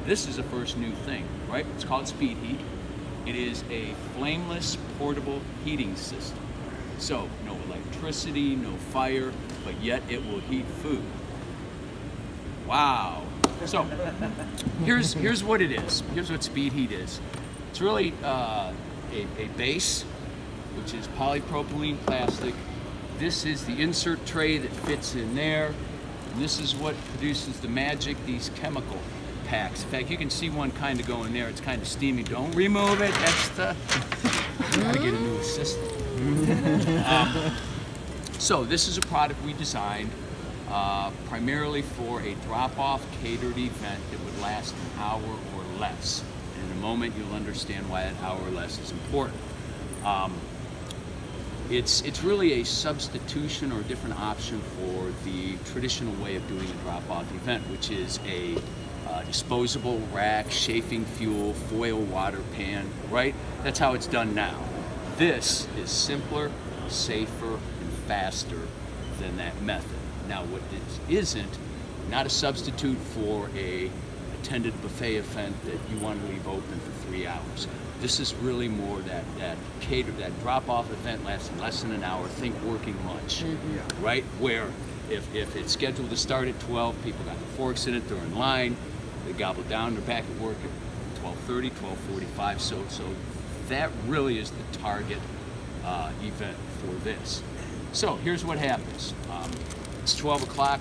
This is the first new thing, right? It's called Speed Heat. It is a flameless portable heating system. So no electricity, no fire, but yet it will heat food. Wow. So here's what it is. Here's what Speed Heat is. It's really a base, which is polypropylene plastic. This is the insert tray that fits in there. And this is what produces the magic, these chemical packs. In fact, you can see one kind of go in there. It's kind of steamy. Don't remove it. That's the... Gotta get a new assistant. So this is a product we designed primarily for a drop-off catered event that would last an hour or less. And in a moment, you'll understand why an hour or less is important. It's really a substitution or a different option for the traditional way of doing a drop-off event, which is a disposable rack, chafing fuel, foil water pan, right? That's how it's done now. This is simpler, safer, and faster than that method. Now, what this isn't, not a substitute for a attended buffet event that you want to leave open for 3 hours. This is really more that drop-off event lasting less than an hour. Think working lunch, right? Where if it's scheduled to start at 12, people got the forks in it, they're in line, they gobble down, they're back at work at 12:30, 12:45. So that really is the target event for this. So here's what happens. It's 12 o'clock,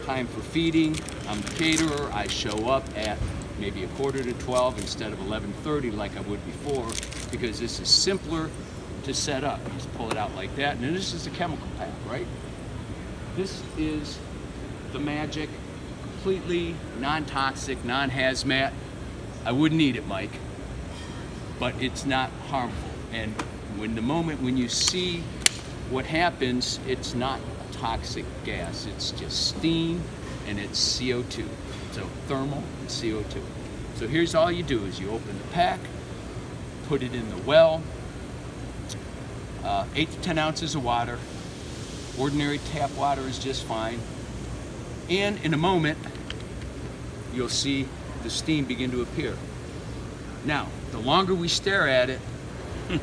time for feeding. I'm the caterer. I show up at maybe 11:45 instead of 11:30 like I would before, because this is simpler to set up. You just pull it out like that, and then this is the chemical pack, right? This is the magic, completely non-toxic, non-hazmat. I wouldn't eat it, Mike, but it's not harmful. And when you see what happens, it's not toxic gas. It's just steam and it's CO2. So thermal and CO2. So here's all you do is you open the pack, put it in the well, 8 to 10 ounces of water. Ordinary tap water is just fine. And in a moment, you'll see the steam begin to appear. Now, the longer we stare at it,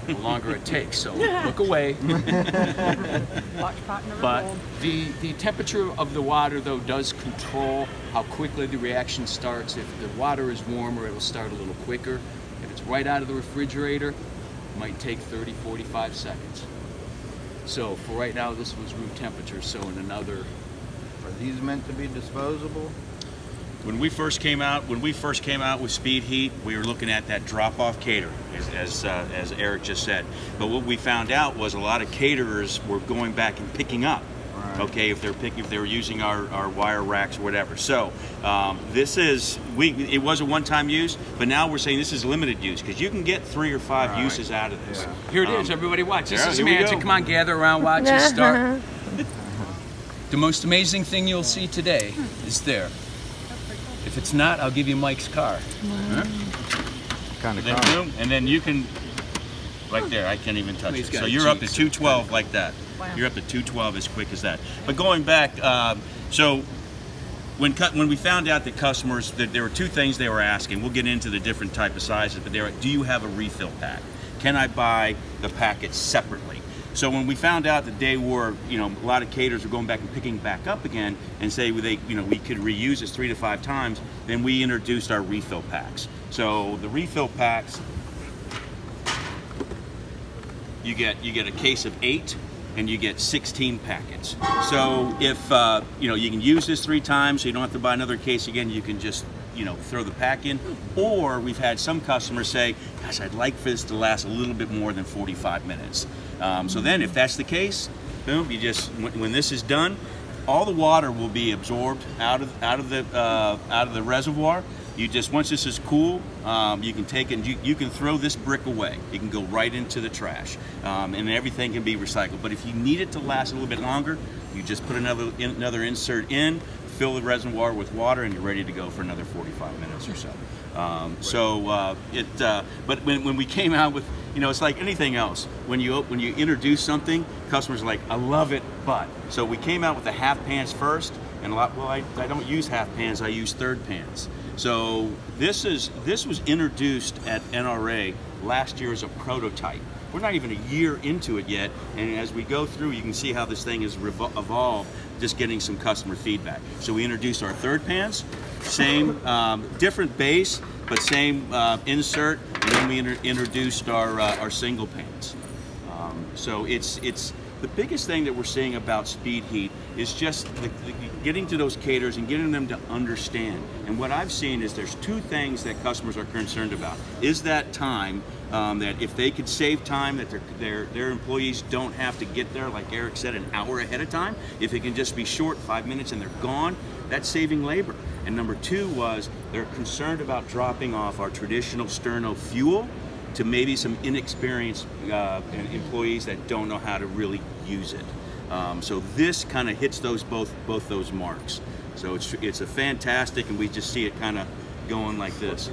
the longer it takes, so look away. But the temperature of the water, though, does control how quickly the reaction starts. If the water is warmer, it'll start a little quicker. If it's right out of the refrigerator, it might take 30, 45 seconds. So for right now, this was room temperature, so in another... Are these meant to be disposable? When we first came out with Speed Heat, we were looking at that drop-off catering, as Eric just said. But what we found out was a lot of caterers were going back and picking up. Right. Okay, if they were using our wire racks or whatever. So it was a one-time use, but now we're saying this is limited use because you can get 3 or 5 uses out of this. Yeah. Here it is, everybody watch. This is magic. Come on, gather around, watch it start. The most amazing thing you'll see today is there. If it's not, I'll give you Mike's car. Huh? Kind of car. And then you can, right there, I can't even touch it. So you're up to 212 like that. Wow. You're up to 212 as quick as that. But going back, so when we found out that customers, that there were 2 things they were asking. We'll get into the different type of sizes, but do you have a refill pack? Can I buy the packets separately? So when we found out that they were, a lot of caterers were going back and picking back up again and say we could reuse this 3 to 5 times, then we introduced our refill packs. So the refill packs, you get a case of 8 and you get 16 packets. So if you can use this 3 times, so you don't have to buy another case again. You can just throw the pack in. Or we've had some customers say, gosh, I'd like for this to last a little bit more than 45 minutes. So then if that's the case, boom, you just, when this is done, all the water will be absorbed out of the reservoir. You just, once this is cool, you can take it and you can throw this brick away. It can go right into the trash, and everything can be recycled. But if you need it to last a little bit longer, you just put another insert in, fill the reservoir with water, and you're ready to go for another 45 minutes or so. But when we came out with, it's like anything else. When you introduce something, customers are like, I love it, but. So we came out with the half pans first, and I don't use half pans, I use third pans. So this was introduced at NRA last year as a prototype. We're not even a year into it yet, and as we go through, you can see how this thing has evolved, just getting some customer feedback. So we introduced our third pans, same, different base, but same insert, and then we introduced our single pans. So it's the biggest thing that we're seeing about speed heat is just getting to those caterers and getting them to understand. And what I've seen is there's two things that customers are concerned about. Is that time, that if they could save time, that their employees don't have to get there, like Eric said, an hour ahead of time. If it can just be short, 5 minutes and they're gone, that's saving labor. And number two was they're concerned about dropping off our traditional Sterno fuel to maybe some inexperienced employees that don't know how to really use it. So this kind of hits both those marks. So it's a fantastic, and we just see it kind of going like this.